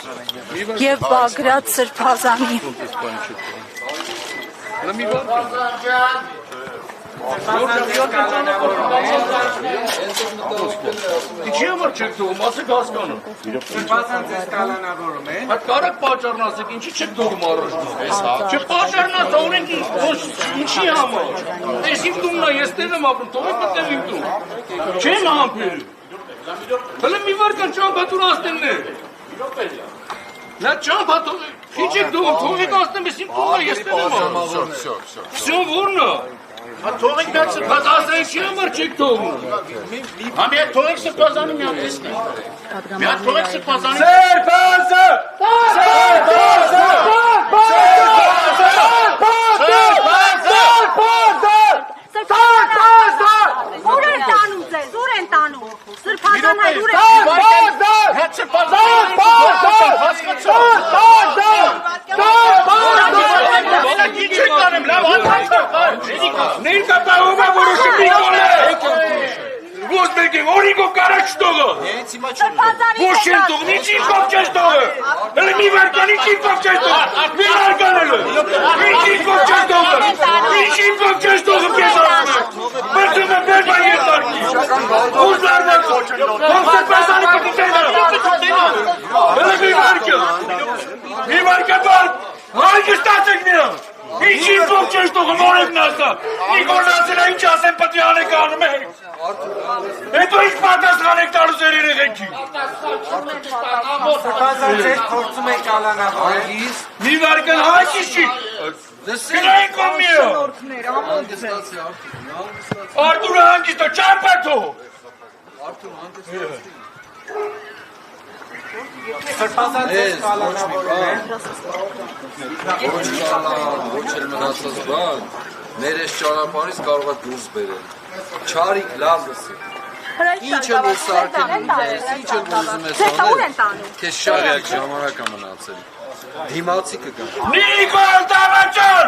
եւ Բագրատ Սրբազանի։ Ինչի՞ համար չեք դողում, ասեք հասկանում։ Սրբազան ձեզ կալանավորում են։ Այդ կարակ պաճառն ասեք, ինչի՞ չեք դողում առաջնով։ Չպաճառն ասա, օրենք ինչի համար։ Ես իմ տունն է, ես տեղ եմ ապրում, թողեք մտեմ իմ տուն։ Չեմ համբերում։ Հələ մի վարկան ճամփատուր ասնեմներ։ Նա ճամփատուր, քիչ եք դողում, թողեք ասնեմ, ես իմ տունն է, ես տեղ եմ ապրում։ Всё, ո՞րն է։ Թողեք դեռ սրբազանը ինչի համար չեք թողում։ Համի թողեք սրբազանը մի հատ տեսնենք։ Մի հատ թողեք սրբազանը։ Սրբազը! Ուր են տանում ձեզ, ուր են տանում։ Սրբազան հայր ուր են։ Ներկա տաղում է որոշի մի կոլեք։ Ոստեք եմ, օրինքով կարաչ տողը։ Ոչ չեն տողն, ինչի կով չես տողը։ Հələ մի վարկան, ինչի կով չես տողը։ Մի վարկան էլ է։ Ինչի կով չես տողը։ Ինչի կով չես տողը կեզ ասում է։ Բրդում է բերբա ես արկի։ Ուզարն է կոչն դող։ Հոնսը պեսանի պտի տենա։ Հələ մի վարկը։ Մի վարկը բար։ Հարգստացեք նրան։ Ինչի կով չես տողը մորևն ասա։ Նիկոլ ասելա ինչ ասեմ պտի անեք անում եք։ Հետո ինչ պատասխան եք տալուս էր երեխեքին։ Սրբազան ձեզ փորձում են կալանավորել։ Մի վարկան հաճիշ չի։ Գնային կոմիո։ Արտուրը հանգիստո, ճամպատո։ Սրբազան ձեզ կալանավորում են։ Ոչ էլ մնացած բան, մեր այս ճանապարհից կարող է դուրս բերել։ Չարիք լավ լսի։ Ինչ է որ սարքել ինձ, ինչ է որ ուզում ես անել, քեզ շատ ժամանակ է մնացել։ Դիմացի կգա։ Նիկոլ Դավաճան!